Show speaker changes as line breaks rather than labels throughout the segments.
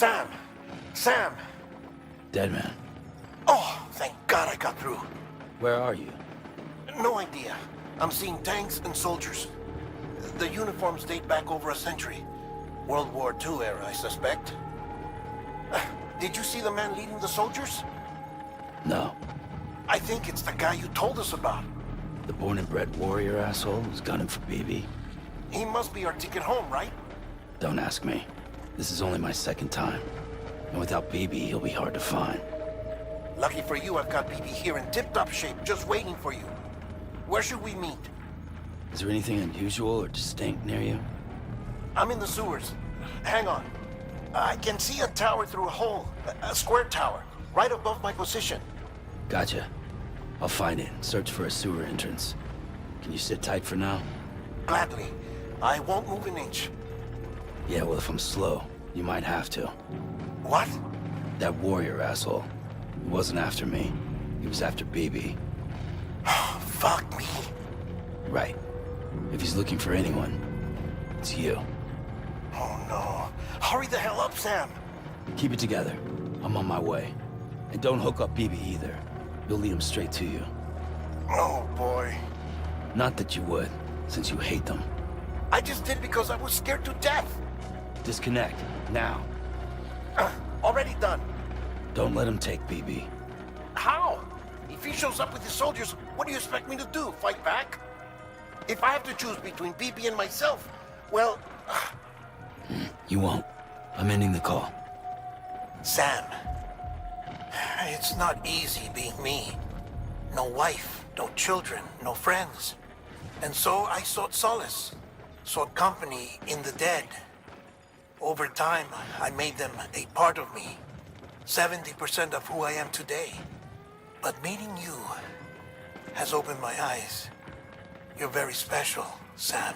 Sam! Sam!
Deadman,
Oh, thank God I got through.
where are you?
No idea. I'm seeing tanks and soldiers. The uniforms date back over a century. World War II era, I suspect. Did you see the man leading the soldiers?
No.
I think it's the guy you told us about.
The born and bred warrior asshole who's gunning for BB?
He must be our ticket home, right?
Don't ask me. This is only my second time. And without BB, he'll be hard to find.
Lucky for you, I've got BB here in tip-top shape, just waiting for you. Where should we meet?
Is there anything unusual or distinct near you?
I'm in the sewers. Hang on. I can see a tower through a hole. A square tower, right above my position.
Gotcha. I'll find it and search for a sewer entrance. Can you sit tight for now?
Gladly. I won't move an inch.
Yeah, well, if I'm slow, you might have to.
What?
That warrior asshole. He wasn't after me. He was after BB.
Fuck me.
Right. If he's looking for anyone, it's you.
Oh no. Hurry the hell up, Sam.
Keep it together. I'm on my way. And don't hook up BB either. You'll lead him straight to you.
Oh boy.
Not that you would, since you hate them.
I just did because I was scared to death.
Disconnect, now.
Already done.
Don't let him take BB.
How? If he shows up with his soldiers, what do you expect me to do? Fight back? If I have to choose between BB and myself, well...
You won't. I'm ending the call.
Sam. It's not easy being me. No wife, no children, no friends. And so I sought solace. Sought company in the dead. Over time, I made them a part of me. 70% of who I am today. But meeting you has opened my eyes. You're very special, Sam.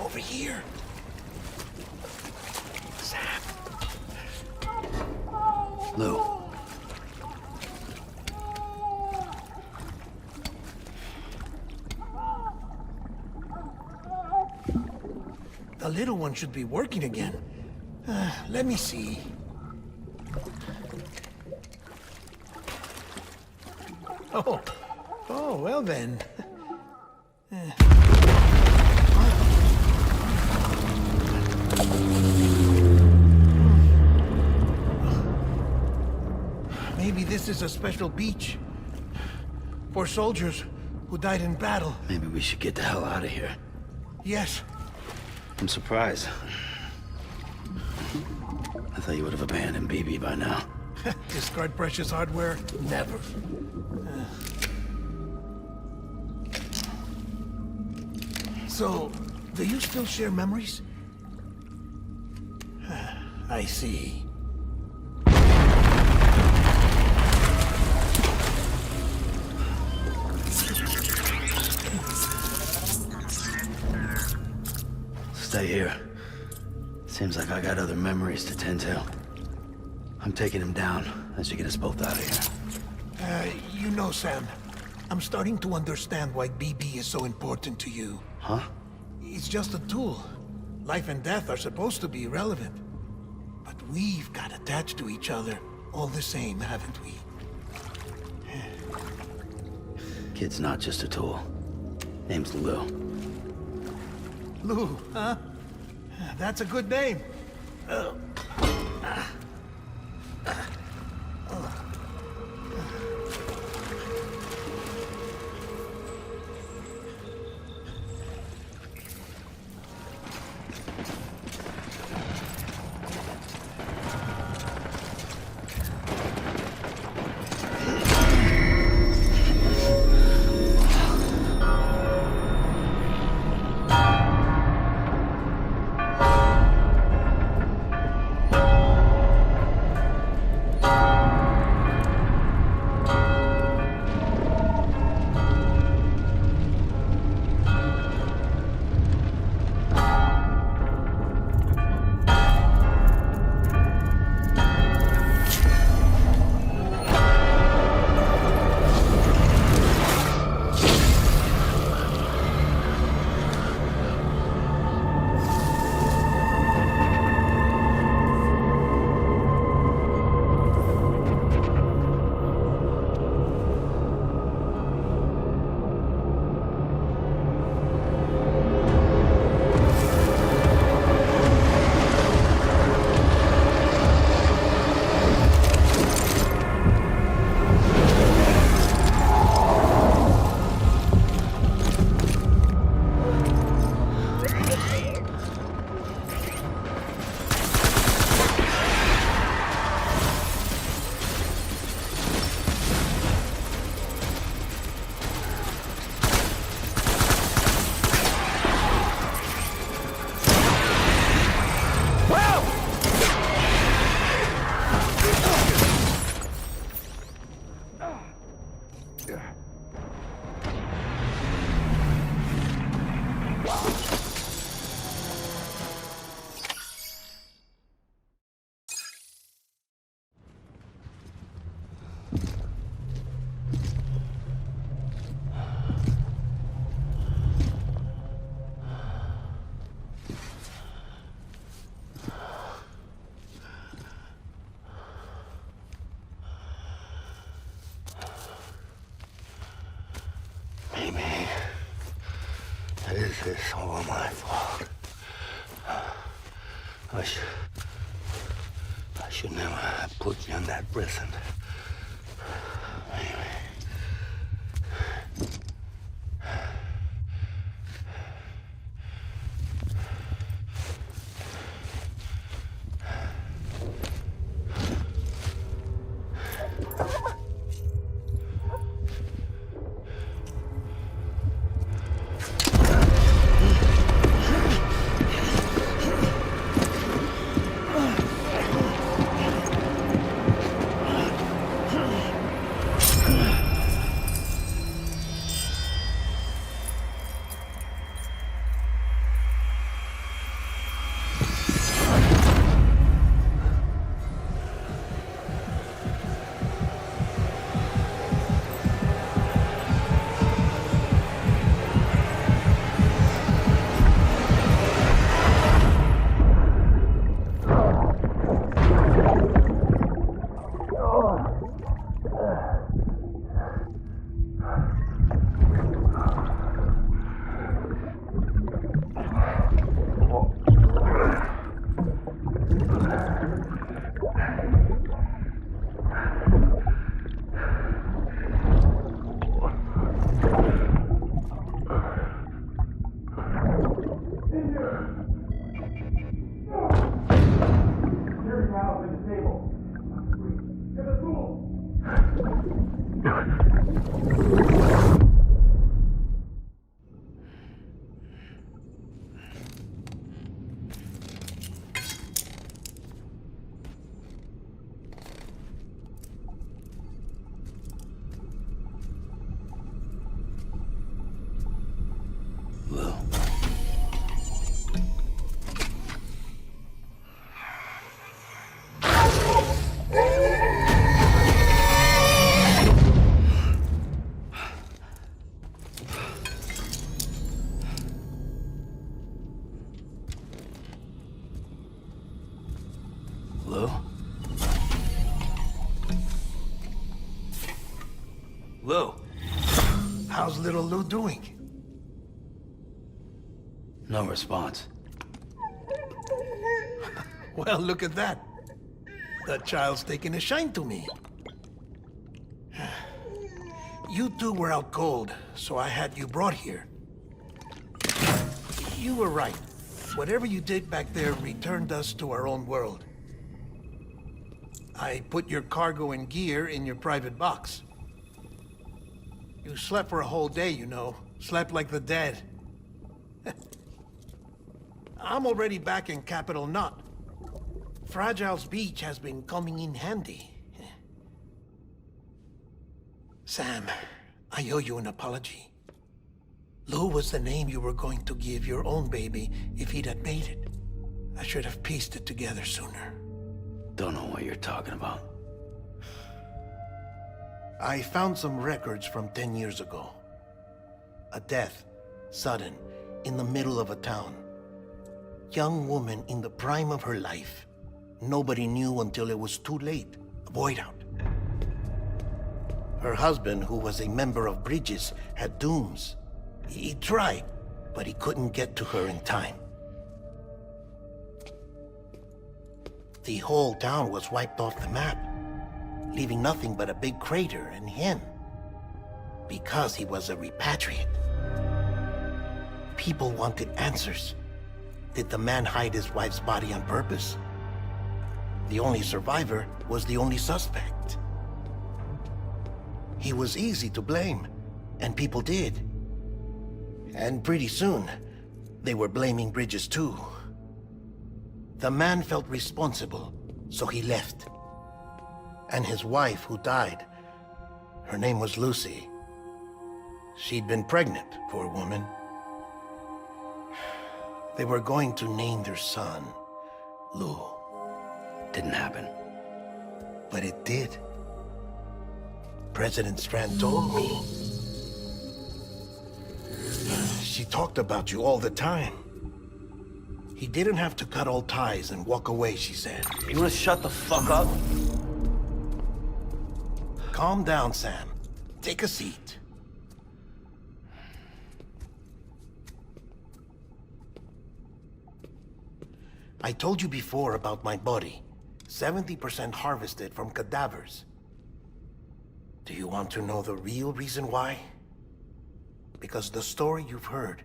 Over here. Sam.
Lou.
The little one should be working again. Let me see. Oh, well then. Maybe this is a special beach for soldiers who died in battle.
Maybe we should get the hell out of here.
Yes.
I'm surprised. I thought you would have abandoned BB by now.
Discard precious hardware? Never. So, do you still share memories? I see.
Stay here. Seems like I got other memories to tend to. I'm taking him down. That should get us both out of here.
You know, Sam, I'm starting to understand why BB is so important to you.
Huh?
It's just a tool. Life and death are supposed to be irrelevant. But we've got attached to each other all the same, haven't we?
Kid's not just a tool. Name's Lou.
Lou, huh? That's a good name.
This is all my fault. I should never have put you in that prison. Maybe.
How's little Lou doing?
No response.
Well, look at that. The child's taking a shine to me. You two were out cold, so I had you brought here. You were right. Whatever you did back there returned us to our own world. I put your cargo and gear in your private box. You slept for a whole day, you know. Slept like the dead. I'm already back in Capital Knot. Fragile's beach has been coming in handy. Sam, I owe you an apology. Lou was the name you were going to give your own baby if he'd had made it. I should have pieced it together sooner.
Don't know what you're talking about.
I found some records from 10 years ago. A death, sudden, in the middle of a town. Young woman in the prime of her life. Nobody knew until it was too late. A void out. Her husband, who was a member of Bridges, had dooms. He tried, but he couldn't get to her in time. The whole town was wiped off the map, leaving nothing but a big crater and him. Because he was a repatriate. People wanted answers. Did the man hide his wife's body on purpose? The only survivor was the only suspect. He was easy to blame, and people did. And pretty soon, they were blaming Bridges too. The man felt responsible, so he left. And his wife, who died, her name was Lucy. She'd been pregnant, poor woman. They were going to name their son Lou.
Didn't happen.
But it did. President Strand told me. She talked about you all the time. He didn't have to cut all ties and walk away, she said.
You wanna shut the fuck up?
Calm down, Sam. Take a seat. I told you before about my body. 70% harvested from cadavers. Do you want to know the real reason why? Because the story you've heard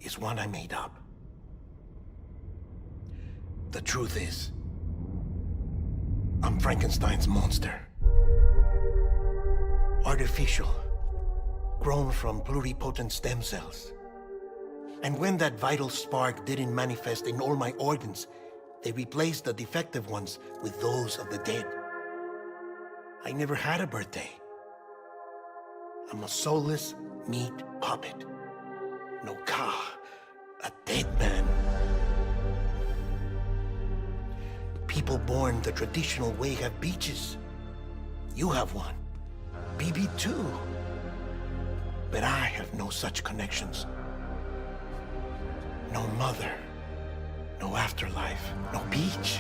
is one I made up. The truth is, I'm Frankenstein's monster. Artificial, grown from pluripotent stem cells. And when that vital spark didn't manifest in all my organs, they replaced the defective ones with those of the dead. I never had a birthday. I'm a soulless meat puppet. No ka, a dead man. People born the traditional way have beaches. You have one. BB too. But I have no such connections. No mother. No afterlife. No beach.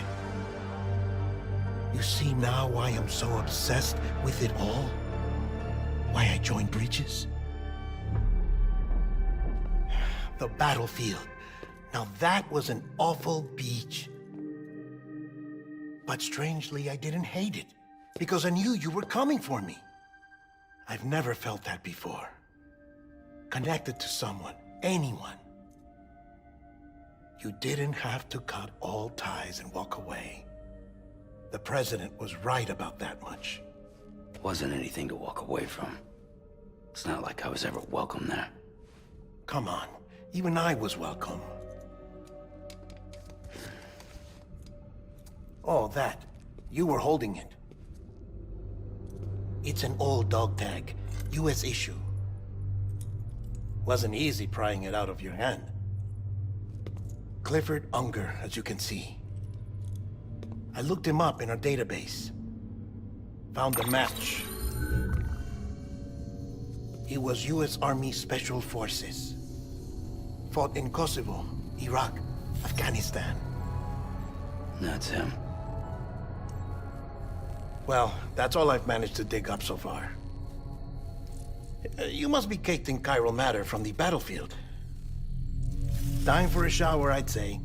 You see now why I'm so obsessed with it all? Why I joined Bridges? The battlefield. Now that was an awful beach. But strangely, I didn't hate it. Because I knew you were coming for me. I've never felt that before. Connected to someone, anyone. You didn't have to cut all ties and walk away. The president was right about that much.
Wasn't anything to walk away from. It's not like I was ever welcome there.
Come on, even I was welcome. Oh, that. You were holding it. It's an old dog tag, US issue. Wasn't easy prying it out of your hand. Clifford Unger, as you can see. I looked him up in our database. Found a match. He was US Army Special Forces. Fought in Kosovo, Iraq, Afghanistan.
That's him.
Well, that's all I've managed to dig up so far. You must be caked in chiral matter from the battlefield. Time for a shower, I'd say.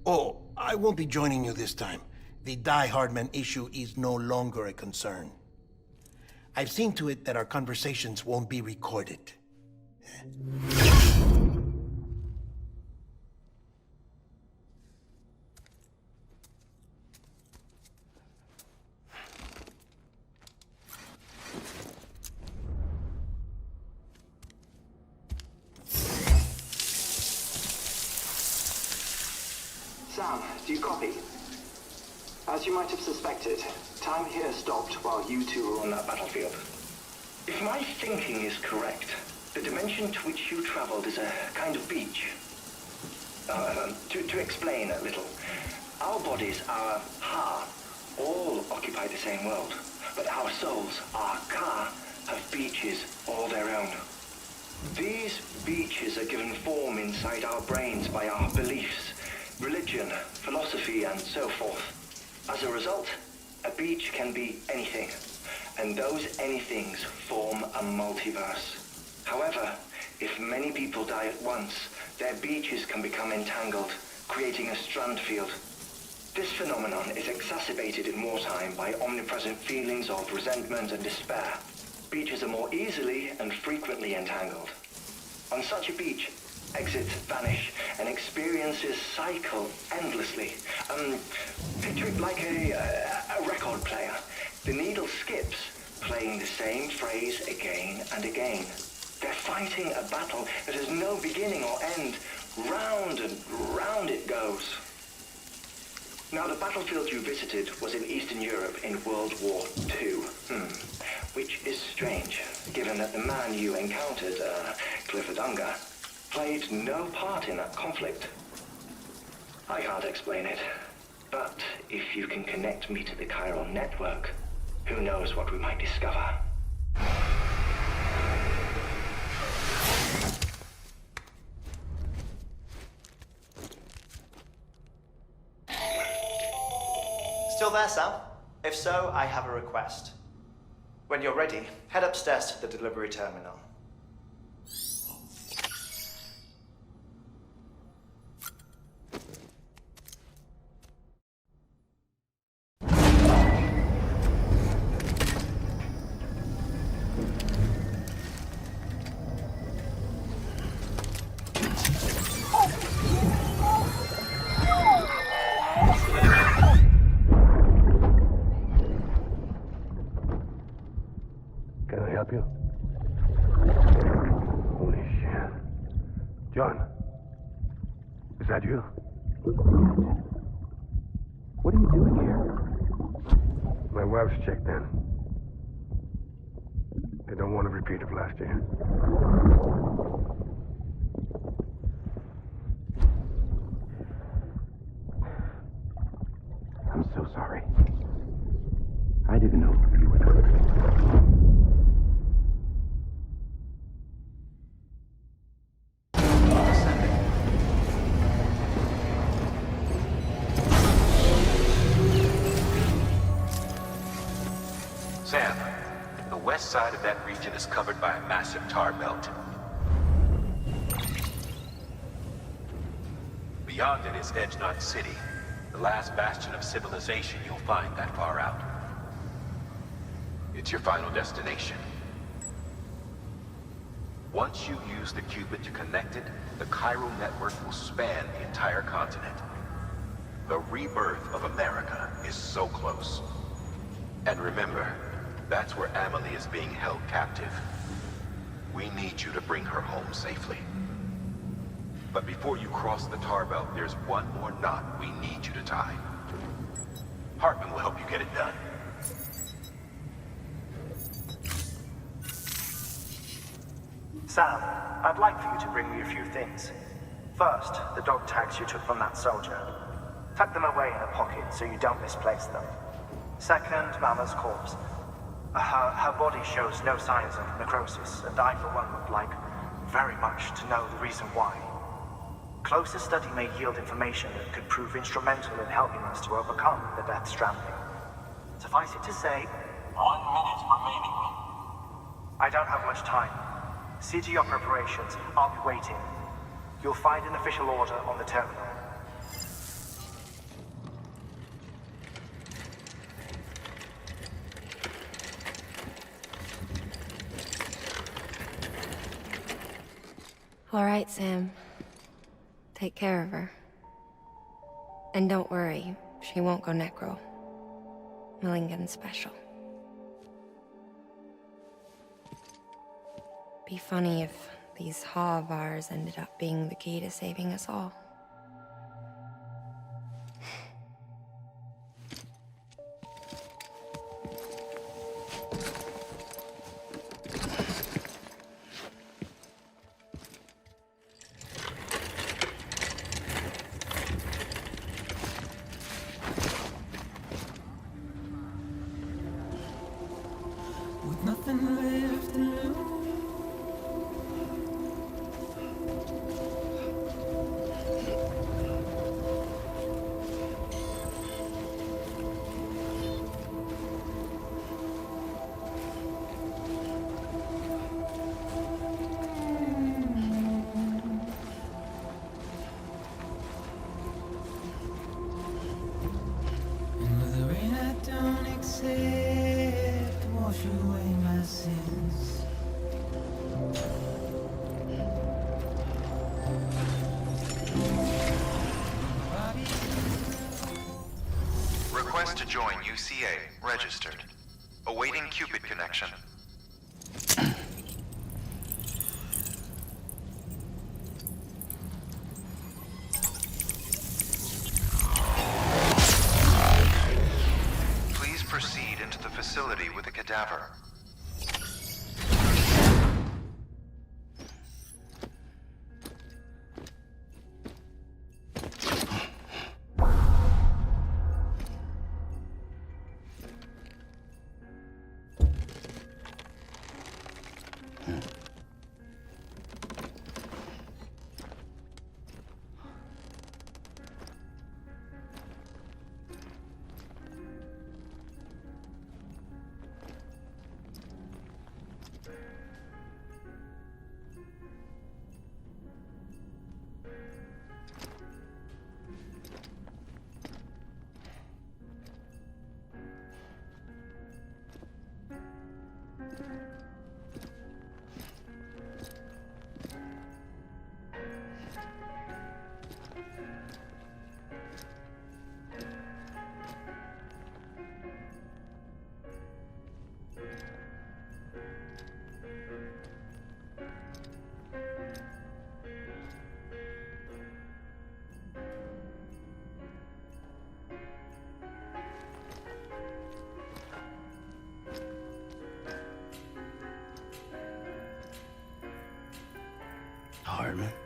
Oh, I won't be joining you this time. The Die Hardman issue is no longer a concern. I've seen to it that our conversations won't be recorded.
Sam, do you copy? As you might have suspected, time here stopped while you two were on that battlefield. If my thinking is correct, the dimension to which you traveled is a kind of beach. To explain a little, our bodies, our ha, all occupy the same world, but our souls, our ka, have beaches all their own. These beaches are given form inside our brains by our beliefs, religion, philosophy, and so forth. As a result, a beach can be anything, and those anythings form a multiverse. However, if many people die at once, their beaches can become entangled, creating a strand field. This phenomenon is exacerbated in wartime by omnipresent feelings of resentment and despair. Beaches are more easily and frequently entangled. On such a beach, exits vanish and experiences cycle endlessly. Picture it like a record player. The needle skips, playing the same phrase again and again. They're fighting a battle that has no beginning or end. Round and round it goes. Now, the battlefield you visited was in Eastern Europe in World War II. Which is strange, given that the man you encountered, Clifford, played no part in that conflict. I can't explain it, but if you can connect me to the chiral network, who knows what we might discover.
Still there, Sam? If so, I have a request. When you're ready, head upstairs to the delivery terminal.
that you? What are you doing here? My wife's checked in. They don't want a repeat of last year. I'm so sorry. I didn't know you were coming.
Sam, the west side of that region is covered by a massive tar belt. Beyond it is Edgenot City, the last bastion of civilization you'll find that far out. It's your final destination. Once you use the qubit to connect it, the chiral network will span the entire continent. The rebirth of America is so close. And remember, that's where Amelie is being held captive. We need you to bring her home safely. But before you cross the tar belt, there's one more knot we need you to tie. Hartman will help you get it done.
Sam, I'd like for you to bring me a few things. First, the dog tags you took from that soldier. Tuck them away in a pocket so you don't misplace them. Second, Mama's corpse. Her body shows no signs of necrosis, and I, for one, would like very much to know the reason why. Closer study may yield information that could prove instrumental in helping us to overcome the death stranding. Suffice it to say,
1 minute remaining.
I don't have much time. See to your preparations. I'll be waiting. You'll find an official order on the terminal.
All right, Sam. Take care of her. And don't worry, she won't go necro. Milligan special. Be funny if these Ha of ours ended up being the key to saving us all.
Request to join UCA. Registered. Awaiting Cupid connection. Please proceed into the facility with the cadaver.
Hardman.